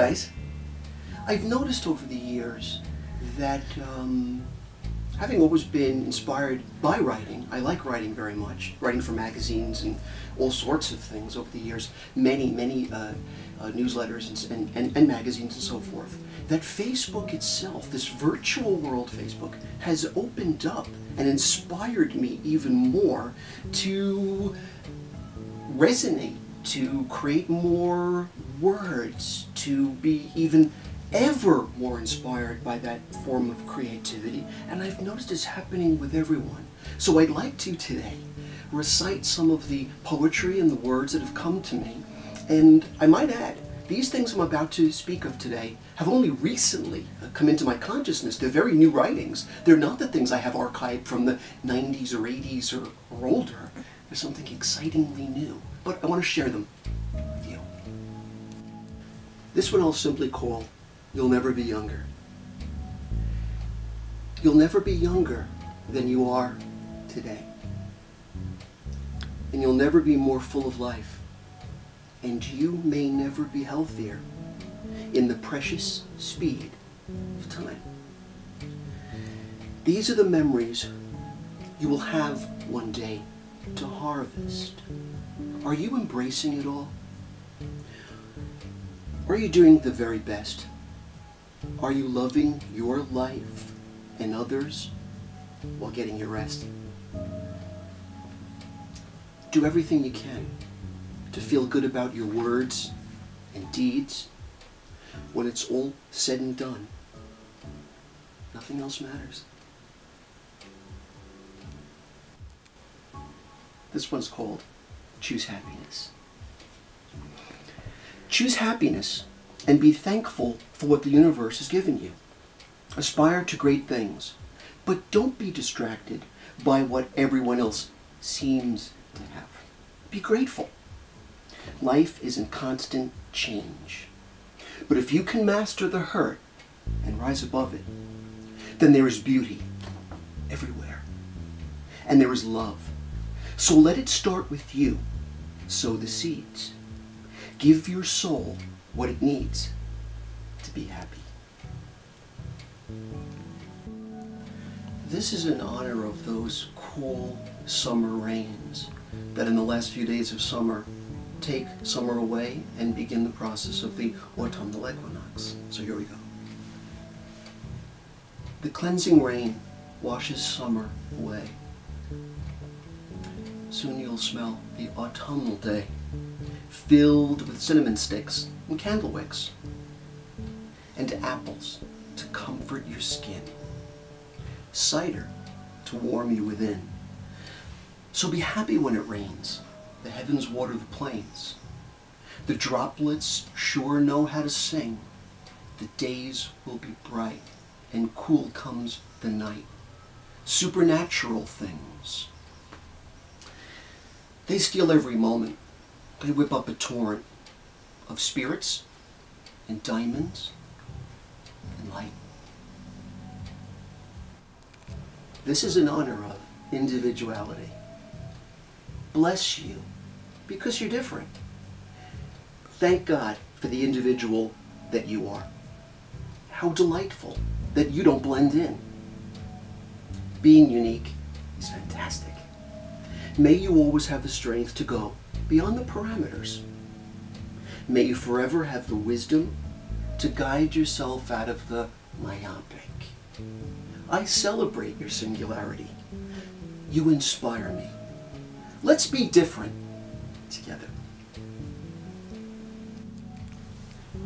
guys. I've noticed over the years that having always been inspired by writing, I like writing very much, writing for magazines and all sorts of things over the years, many newsletters and magazines and so forth, that Facebook itself, this virtual world Facebook, has opened up and inspired me even more to resonate, to create more words, to be even ever more inspired by that form of creativity, and I've noticed it's happening with everyone. So I'd like to today recite some of the poetry and the words that have come to me, and I might add, these things I'm about to speak of today have only recently come into my consciousness. They're very new writings. They're not the things I have archived from the 90s or 80s or older. There's something excitingly new, but I want to share them with you. This one I'll simply call You'll Never Be Younger. You'll never be younger than you are today. And you'll never be more full of life. And you may never be healthier in the precious speed of time. These are the memories you will have one day to harvest. Are you embracing it all? Are you doing the very best? Are you loving your life and others while getting your rest? Do everything you can to feel good about your words and deeds. When it's all said and done, nothing else matters. This one's called Choose Happiness. Choose happiness and be thankful for what the universe has given you. Aspire to great things, but don't be distracted by what everyone else seems to have. Be grateful. Life is in constant change. But if you can master the hurt and rise above it, then there is beauty everywhere. And there is love. So let it start with you. Sow the seeds. Give your soul what it needs to be happy. This is in honor of those cool summer rains that in the last few days of summer take summer away and begin the process of the autumnal equinox. So here we go. The cleansing rain washes summer away. Soon you'll smell the autumnal day, filled with cinnamon sticks and candle wicks, and apples to comfort your skin, cider to warm you within. So be happy when it rains. The heavens water the plains. The droplets sure know how to sing. The days will be bright, and cool comes the night. Supernatural things. They steal every moment. They whip up a torrent of spirits and diamonds and light. This is in honor of individuality. Bless you because you're different. Thank God for the individual that you are. How delightful that you don't blend in. Being unique is fantastic. May you always have the strength to go beyond the parameters. May you forever have the wisdom to guide yourself out of the myopic. I celebrate your singularity. You inspire me. Let's be different together.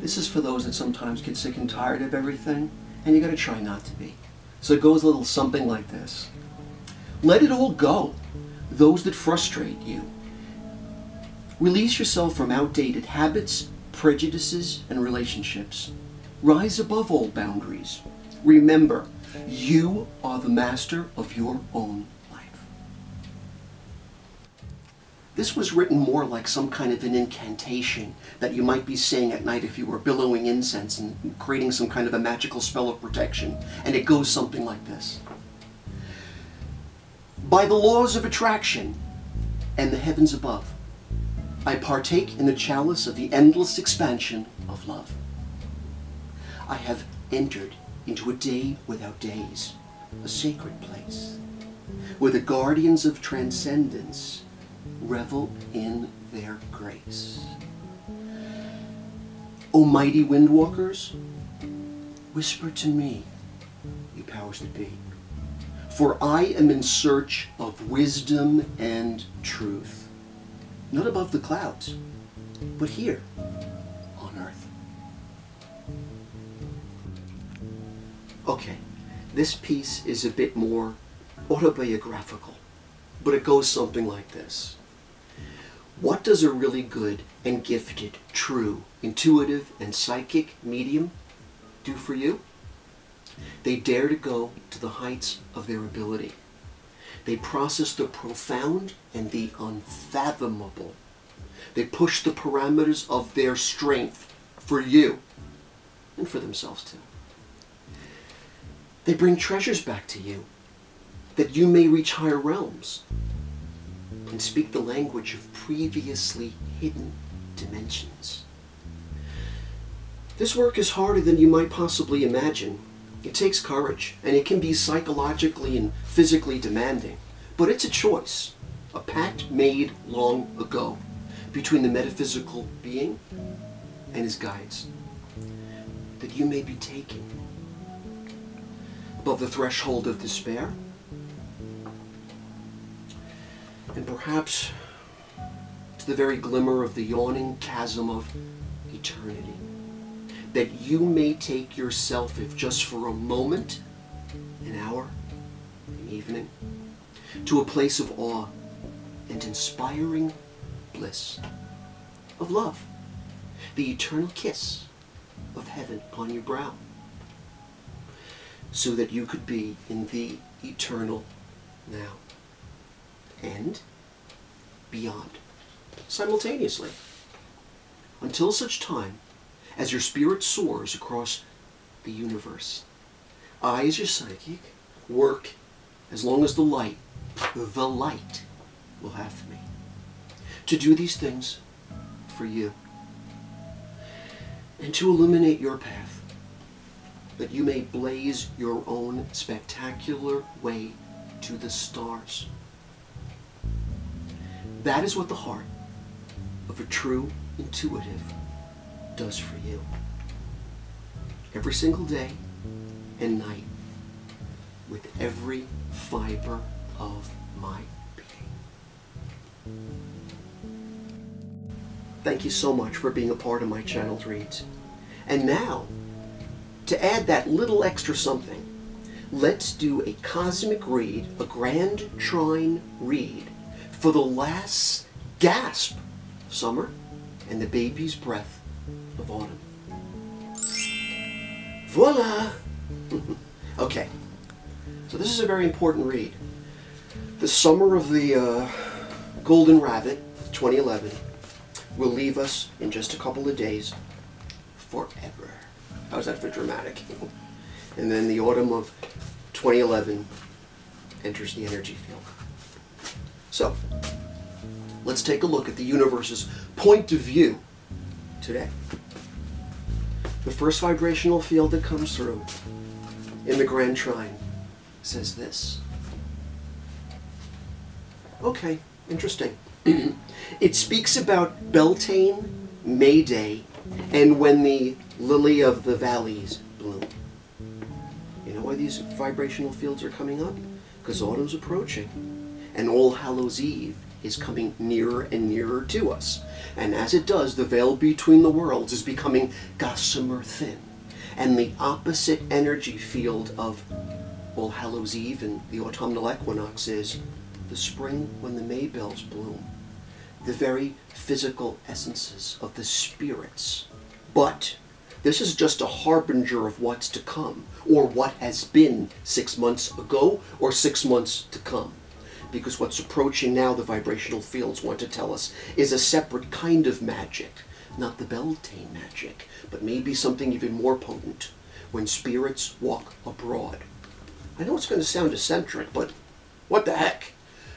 This is for those that sometimes get sick and tired of everything, and you gotta try not to be. So it goes a little something like this. Let it all go, those that frustrate you. Release yourself from outdated habits, prejudices, and relationships. Rise above all boundaries. Remember, you are the master of your own life. This was written more like some kind of an incantation that you might be saying at night if you were billowing incense and creating some kind of a magical spell of protection. And it goes something like this. By the laws of attraction and the heavens above, I partake in the chalice of the endless expansion of love. I have entered into a day without days, a sacred place, where the guardians of transcendence revel in their grace. O mighty windwalkers, whisper to me, you powers that be, for I am in search of wisdom and truth, not above the clouds, but here on earth. Okay, this piece is a bit more autobiographical, but it goes something like this. What does a really good and gifted, true, intuitive, and psychic medium do for you? They dare to go to the heights of their ability. They process the profound and the unfathomable. They push the parameters of their strength for you and for themselves too. They bring treasures back to you that you may reach higher realms and speak the language of previously hidden dimensions. This work is harder than you might possibly imagine. It takes courage, and it can be psychologically and physically demanding. But it's a choice, a pact made long ago between the metaphysical being and his guides, that you may be taken above the threshold of despair, and perhaps to the very glimmer of the yawning chasm of eternity, that you may take yourself, if just for a moment, an hour, an evening, to a place of awe and inspiring bliss, of love, the eternal kiss of heaven upon your brow, so that you could be in the eternal now and beyond simultaneously, until such time as your spirit soars across the universe. I, as your psychic, work as long as the light will have me to do these things for you and to illuminate your path, that you may blaze your own spectacular way to the stars. That is what the heart of a true intuitive does for you. Every single day and night, with every fiber of my being. Thank you so much for being a part of my channeled reads. And now, to add that little extra something, let's do a cosmic read, a grand trine read, for the last gasp of summer and the baby's breath of autumn. Voila! Okay, so this is a very important read. The summer of the Golden Rabbit, 2011, will leave us in just a couple of days forever. How's that for dramatic? And then the autumn of 2011 enters the energy field. So, let's take a look at the universe's point of view today. The first vibrational field that comes through in the Grand Trine says this. Okay, interesting. It speaks about Beltane, May Day, and when the lily of the valleys bloom. You know why these vibrational fields are coming up? Because autumn's approaching, and All Hallows Eve is coming nearer and nearer to us. And as it does, the veil between the worlds is becoming gossamer thin. And the opposite energy field of All Hallows Eve and the autumnal equinox is the spring when the Maybells bloom. The very physical essences of the spirits. But this is just a harbinger of what's to come, or what has been 6 months ago, or 6 months to come. Because what's approaching now, the vibrational fields want to tell us, is a separate kind of magic. Not the Beltane magic, but maybe something even more potent, when spirits walk abroad. I know it's going to sound eccentric, but what the heck?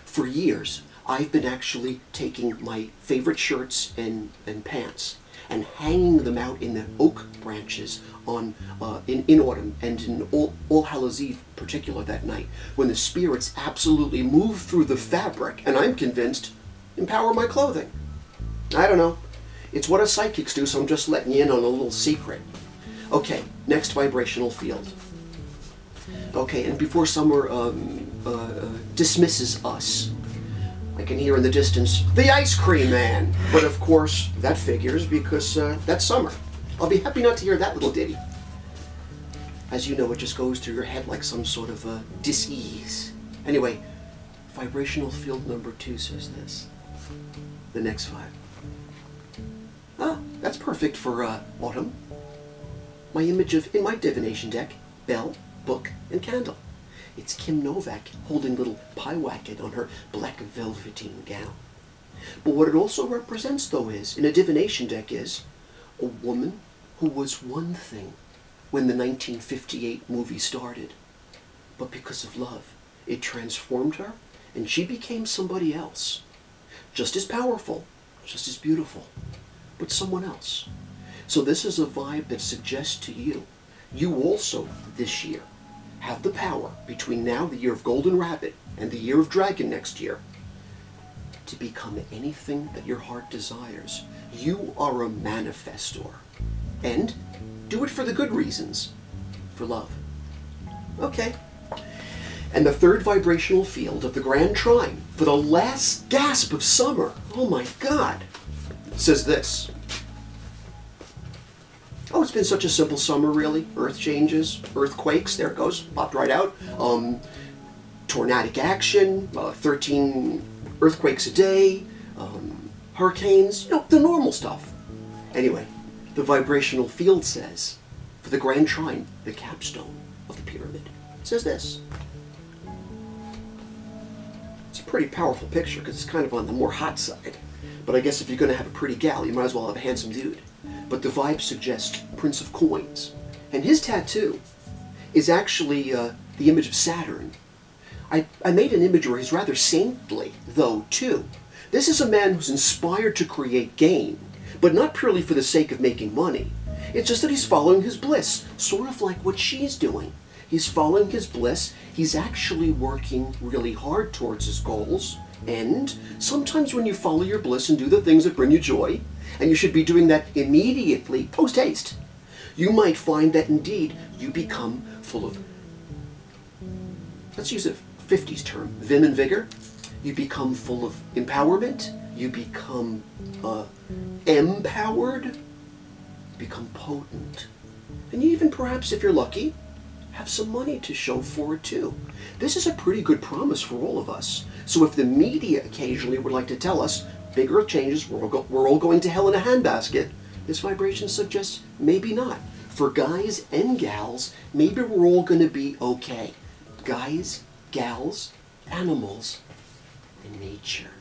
For years, I've been actually taking my favorite shirts and pants and hanging them out in the oak branches on in autumn, and in All Hallows Eve in particular that night, when the spirits absolutely move through the fabric, and I'm convinced, empower my clothing. I don't know. It's what us psychics do, so I'm just letting you in on a little secret. Okay, next vibrational field. Okay, and before summer dismisses us, I can hear in the distance, the ice cream man. But of course, that figures because that's summer. I'll be happy not to hear that little ditty. As you know, it just goes through your head like some sort of dis-ease. Anyway, vibrational field number 2 says this. The next 5. Ah, that's perfect for autumn. My image in my divination deck, bell, book, and candle. It's Kim Novak holding little pie-wacket on her black velveteen gown. But what it also represents, though, is, in a divination deck, is a woman who was one thing when the 1958 movie started. But because of love, it transformed her, and she became somebody else. Just as powerful, just as beautiful, but someone else. So this is a vibe that suggests to you, you also, this year, have the power, between now, the year of Golden Rabbit, and the year of Dragon next year, to become anything that your heart desires. You are a manifestor. And do it for the good reasons. For love. Okay. And the third vibrational field of the Grand Trine, for the last gasp of summer, oh my God, says this. Oh, it's been such a simple summer, really. Earth changes, earthquakes, there it goes, popped right out. Tornadic action, 13 earthquakes a day, hurricanes, you know, the normal stuff. Anyway, the vibrational field says, for the Grand Trine, the capstone of the pyramid, says this. It's a pretty powerful picture because it's kind of on the more hot side. But I guess if you're going to have a pretty gal, you might as well have a handsome dude. But the vibe suggests Prince of Coins. And his tattoo is actually the image of Saturn. I made an image where he's rather saintly, though, too. This is a man who's inspired to create gain, but not purely for the sake of making money. It's just that he's following his bliss, sort of like what she's doing. He's following his bliss, he's actually working really hard towards his goals, and sometimes when you follow your bliss and do the things that bring you joy, and you should be doing that immediately, post-haste, you might find that indeed you become full of, let's use a 50s term, vim and vigor. You become full of empowerment, you become empowered, become potent, and you even perhaps, if you're lucky, have some money to show for it too. This is a pretty good promise for all of us. So if the media occasionally would like to tell us, big earth changes, we're all going to hell in a handbasket, this vibration suggests maybe not. For guys and gals, maybe we're all going to be okay. Guys, gals, animals, and nature.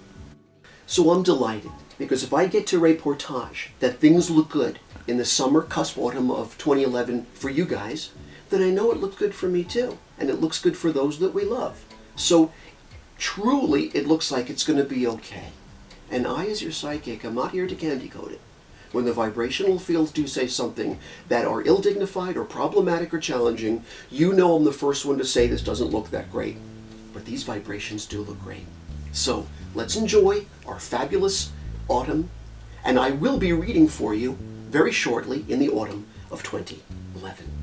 So I'm delighted, because if I get to reportage that things look good in the summer, cusp autumn of 2011 for you guys, then I know it looked good for me too. And it looks good for those that we love. So truly, it looks like it's going to be okay. And I, as your psychic, I'm not here to candy coat it. When the vibrational fields do say something that are ill-dignified or problematic or challenging, you know I'm the first one to say this doesn't look that great. But these vibrations do look great. So let's enjoy our fabulous autumn. And I will be reading for you very shortly in the autumn of 2011.